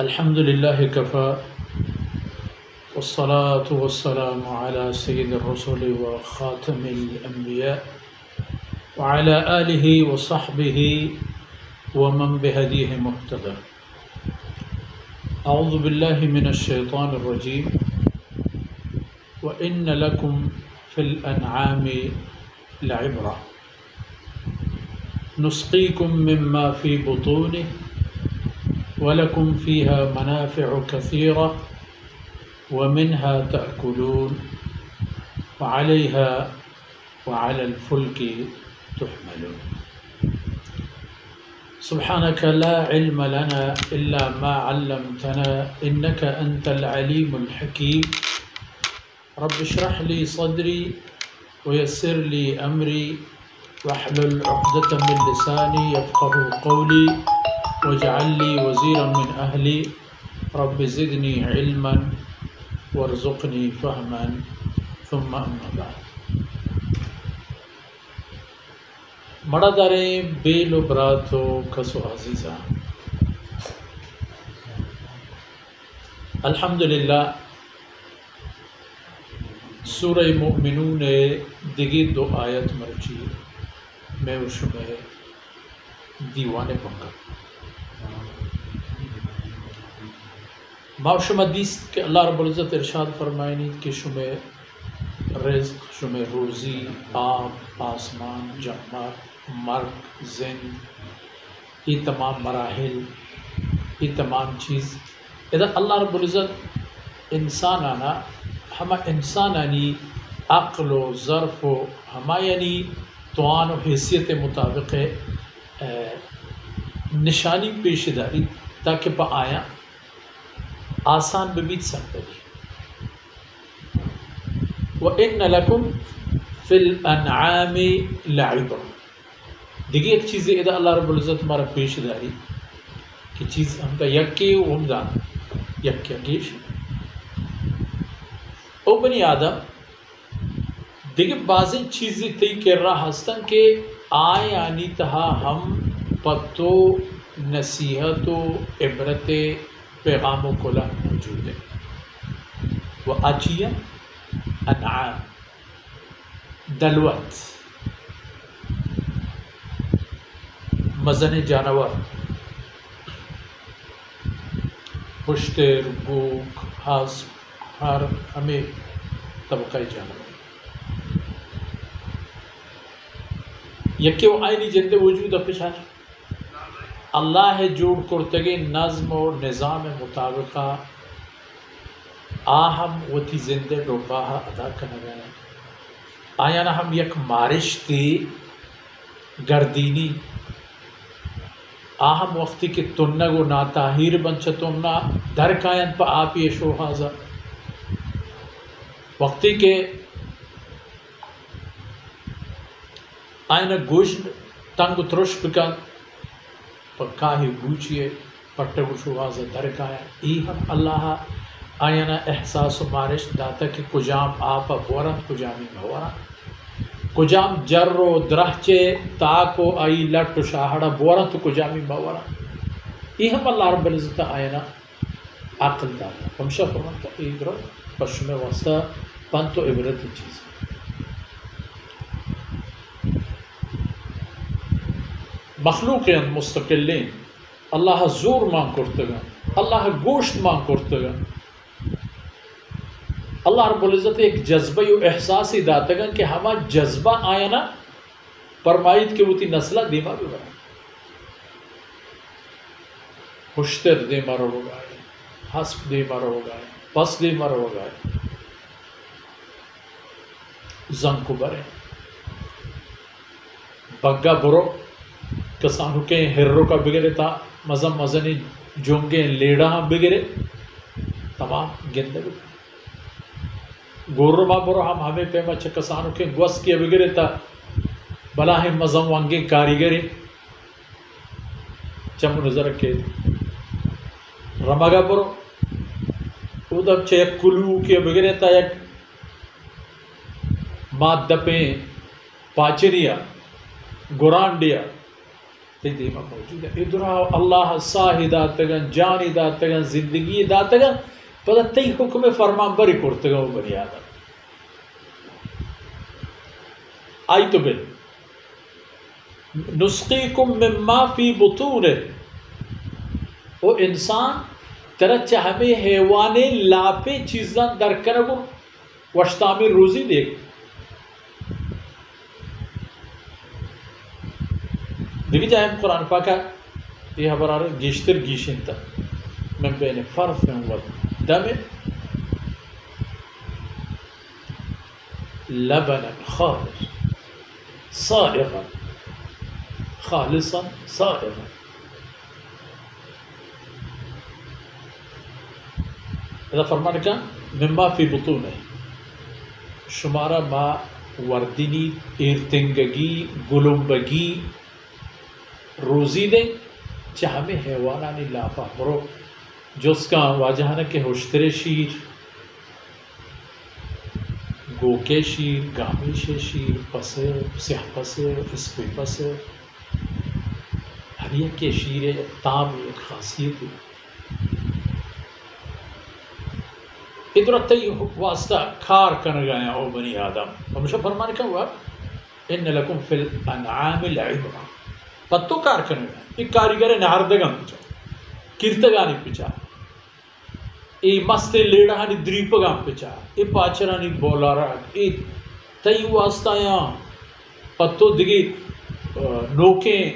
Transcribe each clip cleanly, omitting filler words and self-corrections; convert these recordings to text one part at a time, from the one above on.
الحمد لله كفى والصلاة والسلام على سيد الرسل وخاتم الأنبياء وعلى آله وصحبه ومن بهديه مهتدى. أعوذ بالله من الشيطان الرجيم. وإن لكم في الأنعام لعبرة نسقيكم مما في بطونه وَلَكُمْ فِيهَا مَنَافِعُ كَثِيرَةٌ وَمِنْهَا تَأْكُلُونَ وَعَلَيْهَا وَعَلَى الْفُلْكِ تُحْمَلُونَ. سبحانك لا علم لنا إلا ما علمتنا إنك أنت العليم الحكيم. رب اشرح لي صدري ويسر لي أمري واحلل عقدة من لساني يفقه قولي واجعل لي وزيرا من أهلي رب زدني علما وارزقني فهما ثم أما بعد. مڑا دارے بیلو براتو کسو عزیزا الحمدللہ سورہ مؤمنون دیگی دو آیت مرچی میں اس میں دیوانے پنگا معاشم حدیث کہ اللہ رب العزت ارشاد فرمائنی کہ شمع رزق شمع روزی آب آسمان جمع مرگ زند یہ تمام مراحل یہ تمام چیز ادھر اللہ رب العزت انسان آنا ہما انسان آنی عقل و ظرف و ہما یعنی توان و حیثیت مطابق نشانی پیش داری تاکہ پا آیا آسان ببیت سکتے ہیں. وَإِنَّ لَكُمْ فِي الْأَنْعَامِ لَعِبْرَةً. دیکھیے ایک چیز ہے اللہ رب العزت ہمارا پیش داری کہ چیز ہم کا یکی و ہم دان یکیش او بنی آدم دیکھیے بعضی چیزیں تی کر رہا ہستن کہ آئے آنی تہا ہم پتو نصیحت و عبرت پیغام و کلا موجود ہے. وہ اچیا انعام دلوت مزن جانور پشت ربوک ہاس ہر ہمیں طبقہ جانور یکی وہ آئینی جندے وجود اپشار اللہ جوڑ کرتگے نظم و نظام مطابقہ آہم وتی زندے ڈوباہا ادا کرنا گیا آیا نا ہم یک مارش تی گردینی آہم وقتی کہ تنگو ناتاہیر بنچتونا درکائن پا آپی شو حاضر وقتی کہ آئینہ گوشت تنگ ترش بکن پکاہی بوچیے پٹگو شوازہ درکایا ای ہم اللہ آئینہ احساس و مارش داتا کہ کجام آپا بورن کجامی بورن کجام جر و درہچے تاکو آئی لٹ و شاہڑا بورن تو کجامی بورن ای ہم اللہ رب العزت آئینہ عقل داتا ہمشہ فرمانتا ای درو پشم واسطہ پنتو عبرت چیز مخلوقین مستقلین اللہ زور مان کرتگا اللہ گوشت مان کرتگا اللہ رب العزت ایک جذبہ و احساسی داتگا کہ ہما جذبہ آیا نا فرمائید کہ وہ تی نسلہ دیما بھی بنا خوشتر دیما رو گئے حسب دیما رو گئے پس دیما رو گئے زن کو برے بگا برو کسانو کے ہررو کا بگرے تا مزم مزنی جونگے لیڑا ہم بگرے تمام گندے بگرے گورو ما برو ہم ہمیں پیما چھے کسانو کے گوس کیا بگرے تا بلاہم مزم وانگے کاریگرے چمو نظر رکھے رمگا برو او دب چھے یک کلو کیا بگرے تا یک مادہ پہ پاچریا گرانڈیا تی دیما موجود ہے ادرا اللہ ساہی داتگن جانی داتگن زندگی داتگن پتہ تی حکم فرمان بری کرتگن و بنی آدم آئی تو بل نسقیکم مما فی بطونے وہ انسان ترچہ ہمیں حیوانے لاپے چیزاں درکنگو وشتامی روزی دیکھ دیکھیں جائے ہم قرآن پاکا یہ حبرار گیشتر گیشنتا من بین فرف و دم لبنا خالص صائغا خالصا صائغا هذا فرمان کا مما فی بطونه شمارا ما وردنی ارتنگگی گلومبگی روزی دیں چاہ ہمیں حیوانانی لاپا برو جس کا واجہانا کے ہوشتر شیر گوکے شیر گامیش شیر پسر سیاہ پسر اسپی پسر ہر ایک کے شیر تام ایک خاصیت ہے ادرت واسطہ کھار کر گیا او بنی آدم ہمیشہ فرمانے کا ہوا ان لکم فی الانعام العبرہ پتو کار کرنے گا ایک کاریگر نہاردگان پچا کیرتگانی پچا ای مستے لیڑہانی دریپگان پچا ای پاچرانی بولارا ای تی واسطہ یہاں پتو دگی نوکیں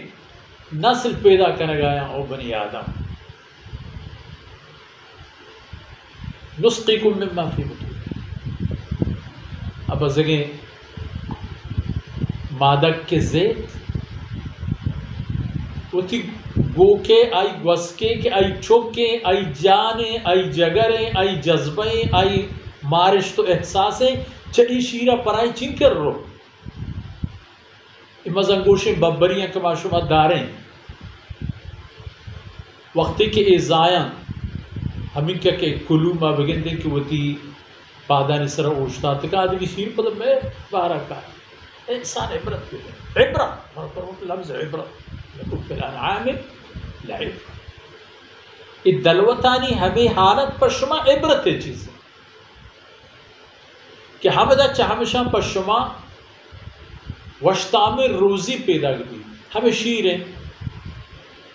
نسل پیدا کرنے گا او بنی آدم نسقیکم مما فی بطون اب ازگیں مادک کے زیت وتی گوکے آئی گوسکے کے آئی چوکے آئی جانے آئی جگریں آئی جذبیں آئی مارش تو احساسیں چلی شیرہ پرائی چین کر رو اما زنگوشیں ببریاں کما شما داریں وقتی کے ایزائیاں ہمیں کیا کہ کلو ما بگن دیں کہ وتی پادانی سر اوشتا تکا آدھی شیر پتہ میں بارہ کا انسان عبرت بھی ہے عبرت لفظ عبرت لکم فی الانعام لعب یہ دلوتانی ہمیں حالت پر شما عبرت ہے چیز کہ ہمیں دا چاہمشہ پر شما وشتام روزی پیدا کی ہمیں شیریں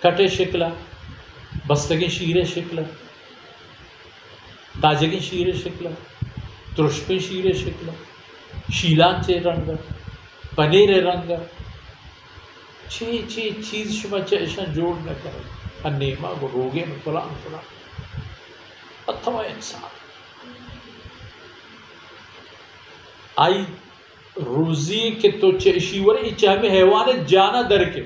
کٹے شکلہ بستگی شیریں شکلہ تاجگی شیریں شکلہ ترشپیں شیریں شکلہ شیلان چے رنگا پنیر رنگا چی چیز شما چیشن جوڑ نہ کرے انیما کو روگے میں فلان فلان اتھوا انسان آئی روزی کے تو چیشی ورے چاہے میں حیوان جانا در کے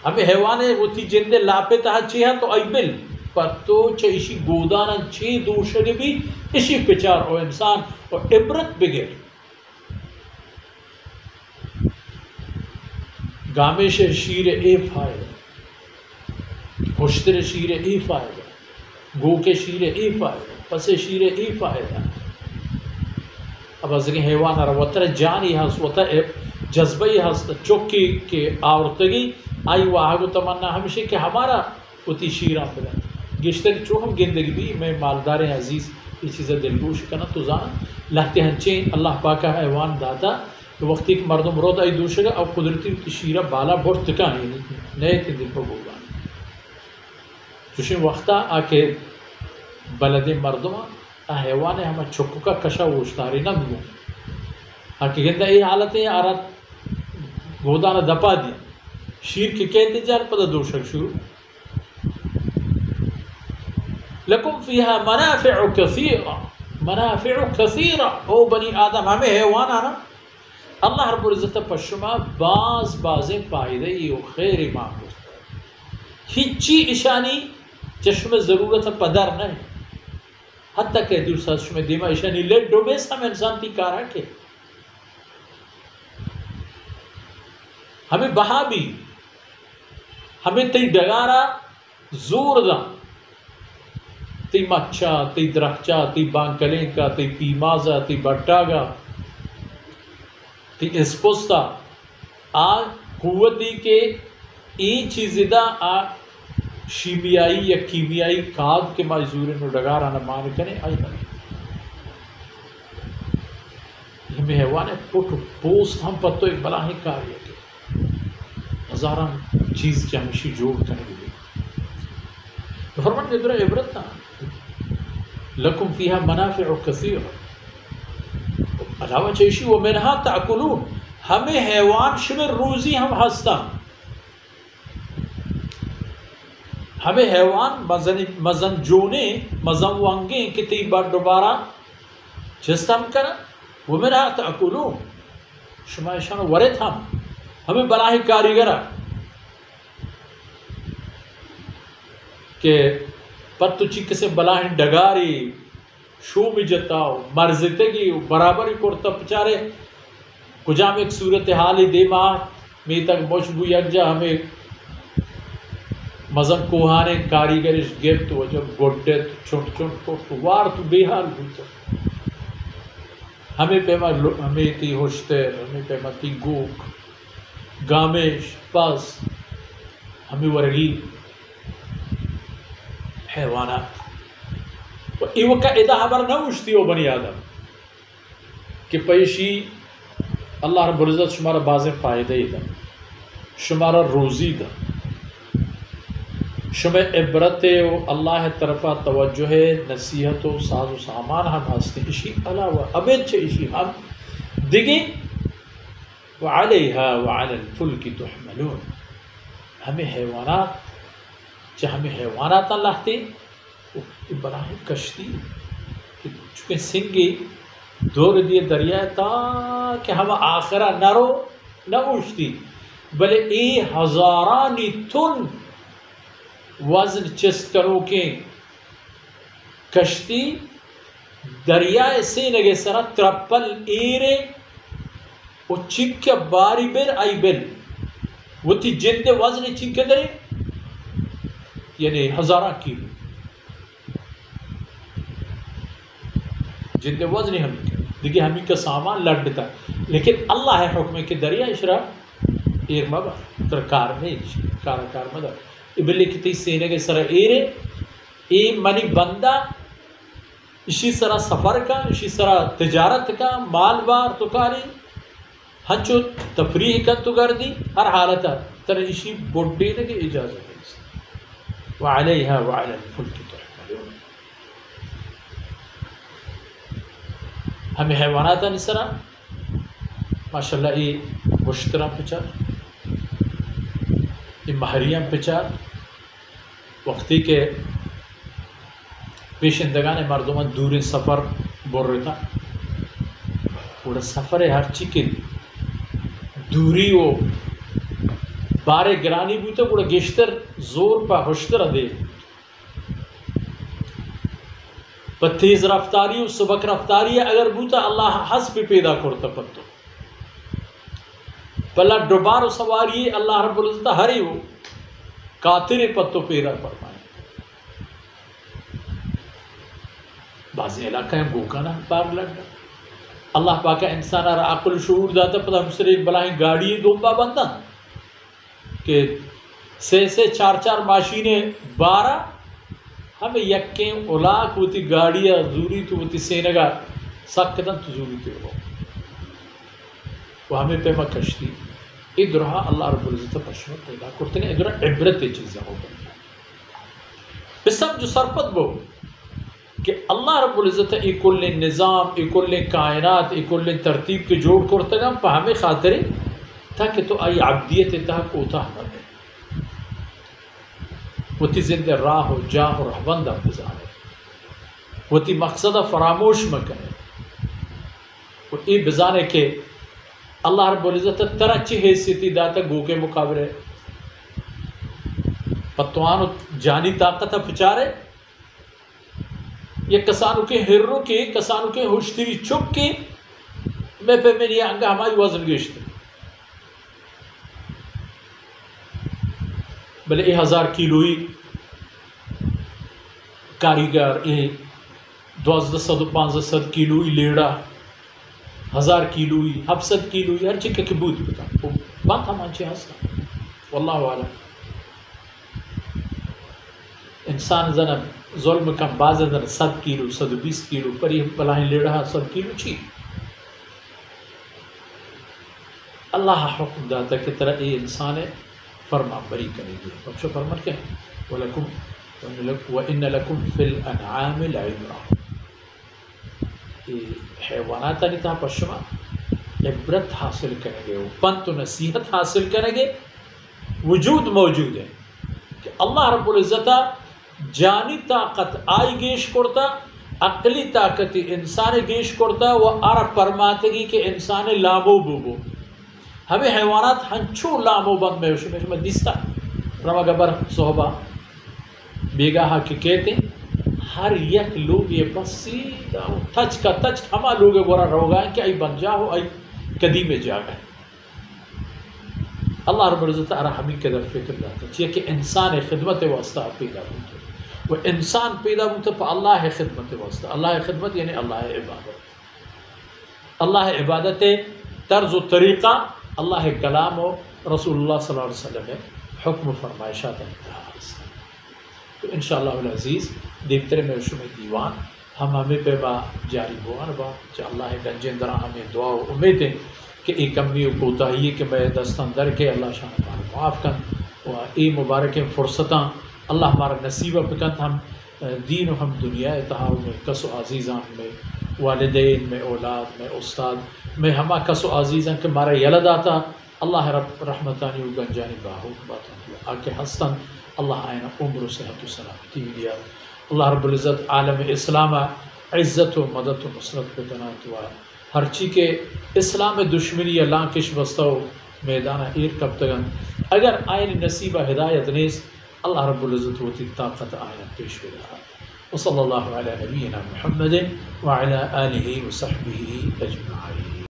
ہمیں حیوان ہوتی جندے لاپے تہا چیہا تو آئی بل پر تو چیشی گودانا چی دوشنے بھی اسی پچار ہو انسان اور عبرت بگر گامیش شیر اے فائدہ ہوشتر شیر اے فائدہ گو کے شیر اے فائدہ پسے شیر اے فائدہ اب از حیوان وطر جانی ہست وطر جذبی ہست چوکی کے آورتگی آئی واہگو تمنا ہمیشہ کہ ہمارا اتی شیرہ پدا گشتر چو ہم گندگی بھی میں مالدار عزیز یہ چیزیں دلگوش کرنا تو زانا لہتے ہنچیں اللہ پاکہ حیوان داتا تو وقت ایک مردم رود آئی دوشگا اور قدرتی شیرہ بالا بہت تکانی نئے تین دن پر بولگا چوشن وقتا آکے بلد مردم حیوان ہمیں چکو کا کشا وشتاری نہ دوں آکے گندہ ای حالت ہے آرات گودانا دپا دیا شیر کے کہتے جار پتہ دوشگ شروع لکم فیہا منافع کثیرہ او بنی آدم ہمیں حیوان آنا اللہ رب العزت پشما بازیں فائدہ و خیر معمول ہچی اشانی چشم ضرورت پدر نہیں حتیٰ کہ دور ساتھ شما دیما اشانی لیٹ ڈوبیس ہم انسان تی کارا کے ہمیں بہا بھی ہمیں تی ڈگارا زور دا تی مچا تی درخچا تی بانکلیں کا تی پیمازا تی بٹاگا تی اسپوستا آ قوتی کے این چیزی دا آ شیمیائی یا کیمیائی کھاد کے مجزوری نو ڈگار آنا مان کنے آئی نہیں. ہمیں حیوان ہے پوٹ پوست ہم پتو ایک بلا ہی کاری ہے کہ ہزاران چیز کے ہمشی جوڑ کرنے گئے. تو فرمان کے درہ عبرت نا لکم فیہا منافع کثیر علاوہ چیشی ومنہا تاکلون ہمیں حیوان شمر روزی ہم ہستا ہمیں حیوان مزن جونے مزن وانگیں کتی بار دوبارہ جستا ہم کرا ومنہا تاکلون شما اشان ورد ہمیں بلاہی کاریگرہ کہ پتو چک سے بلاہی ڈگاری شو میں جتاؤ مرزتے گی برابری کرتا پچارے کجام ایک صورتحالی دے ماہ میں تک مشبو یک جا ہمیں مزم کوہانے کاریگرش گفت وجہ گوڑے چھوٹ چھوٹ کو وار تو بے حال ہوتا ہمیں پیما ہمیں تی ہوشتر ہمیں پیما تی گوک گامیش پاس ہمیں ورگی حیوانات و ایوکا ادا ہمارا نوشتی ہو بنی آدم کہ پیشی اللہ رب العزت شمارا بازیں فائدہ ہی دا شمارا روزی دا شمع عبرت و اللہ طرفہ توجہ نصیحت و ساز و سامان ہم ہستے اشی علاوہ ابید چھے اشی ہم دیگی وعلیہا وعلی الفلک تحملون ہمیں حیوانات چاہے ہمیں حیوانات اللہ تے براہ کشتی چونکہ سنگی دور دیے دریا تا کہ ہم آخرہ نرو نہ اوشتی بلے ای ہزارانی تن وزن چست کرو کے کشتی دریائے سے نگے سرا ترپل ایرے و چک باری بر آئی بر وہ تی جند وزن چک درے یعنی ہزارہ کیلو جند وزن ہم دیکھیں ہمیں کا سامان لڑ دیتا لیکن اللہ ہے حکم کہ دریا اشرا ایر مبا ترکار میں کار مدر ابلی کتی سینے کے سرا ایرے ای منی بندہ اسی سرا سفر کا اسی سرا تجارت کا مال بار تو کاری ہنچو تفریح کا تو کر دی ہر حالت تر اسی بوڈی نے کی اجازت ہے وعلیہا وعلی الفلک تحملون ہمیں حیوانات نسرا ماشاءاللہ یہ مشترہ پچار یہ مہریاں پچار وقتی کے پیشندگان مردمان دور سفر بور رہتا پورا سفر ہے ہر چکن دوری و بارے گرانی بوتا پورا گشتر زور پا ہوشتر دے پا تیز رفتاری و سبک رفتاری اگر بوتا اللہ حسب پیدا کرتا پتو پلا دوبارو سواری اللہ رب العزت ہری ہو کاتر پتو پیدا فرمائے بعضی علاقہ ہیں گوکانا پاک لگا اللہ پاکا انسان را عقل شعور داتا پتہ ہم سر ایک بلاہیں گاڑی دومبا بندہ کہ سے چار ماشینیں 12 ہمیں یکیں اولاک ہوتی گاڑیاں زوری تو ہوتی سینگا سکتن تو زوری تو ہو وہ ہمیں پیما کشتی ادرہا اللہ رب العزت پشمت پیدا کرتے ہیں ادرہا عبرت چیزیں ہو بنی بسم جو سرپت بہو کہ اللہ رب العزت ایکل نظام ایکل کائنات ایکل ترتیب کے جوڑ کرتے گا پہ ہمیں خاطرے تاکہ تو آئی عبدیت تاہ کوتا نہ دے وہ تی زندہ راہ و جاہ و رحبند بزانے وہ تی مقصد فراموش مکنے وہ ای بزانے کہ اللہ رب العزت ترہ چی حیثیتی داتا گو کے مقابلے پتوان جانی طاقت پچارے یہ کسانوں کے ہرروں کے کسانوں کے ہوشتری چک کے میں پہ میری انگا ہماری وزن گشت بلے 1000 کیلوئی کاریگر 1200-1500 کیلوئی لیڑا 1000 کیلوی 700 کیلوی هر چی که بود بکن بند همان چی هستن والله اعلم. انسان زن ظلم کم بعض زن 100 کیلو 120 کیلو پر یہ بلاہیں لے رہا 100 کیلو چی اللہ حکم داتا کہ طرح یہ انسان فرما بری کرے گی. بخشو فرمان کیا ہے وَإِنَّ لَكُمْ فِي الْأَنْعَامِ لَعِبْرَةً. حیوانات نہیں پشما عبرت حاصل کریں گے پنت و نصیحت حاصل کریں گے. وجود موجود ہے کہ اللہ رب العزت جانی طاقت آئی گیش کرتا عقلی طاقت انسان گیش کرتا وہ عرب فرماتے گی کہ انسان لامو بوبو ہمیں حیوانات ہنچو لامو بند میں میں دیستا رما گبر صحبہ بیگاہ کے کہتے ہر یک لوگ یہ بس سیدھا تچ کا تچ ہما لوگ گورا روگائیں کہ ای بن جا ہو ای کدی میں جا گئے. اللہ رب العزت ارا ہمیں قدر فکر لاتا چاہیے کہ انسان خدمت واسطہ پیدا ہوتا وہ انسان پیدا ہوتا پا اللہ خدمت واسطہ. اللہ خدمت یعنی اللہ عبادت. اللہ عبادت طرز و طریقہ اللہ کلام و رسول اللہ صلی اللہ علیہ وسلم حکم فرمائشات انتہا. تو انشاءاللہ العزیز دیکھتے رہے میں شمی دیوان ہمیں پہ با جاری بوان با چاہ اللہ گنجین درہ ہمیں دعا و امید ہے کہ ایک کمی کو تاہیے کہ میں دستان در کے اللہ شاہ ہمارا معاف کن و ای مبارک فرصتاں اللہ ہمارا نصیبہ پکند ہم دین و ہم دنیا اتحاو میں کس و عزیزان میں والدین میں اولاد میں استاد میں ہما کس و عزیزان کہ ہمارا یلد آتا اللہ رب رحمتانی و گنجانی باہو باتاں آکے ہستن اللہ آئینہ عمر و صحت و سلامتی دیا. اللہ رب العزت عالم اسلام عزت و مدد و نصرت پہ تنات ہوا ہر چی کے اسلام دشمنی اللہ کش بستو میدانہ ایر کب تگن اگر آئین نصیبہ ہدایت نیز اللہ رب العزت ہوتی طاقت آئینہ پیش ہو رہا. وصلی اللہ علی نبینا محمد وعلی آلہ وصحبہ اجمعین.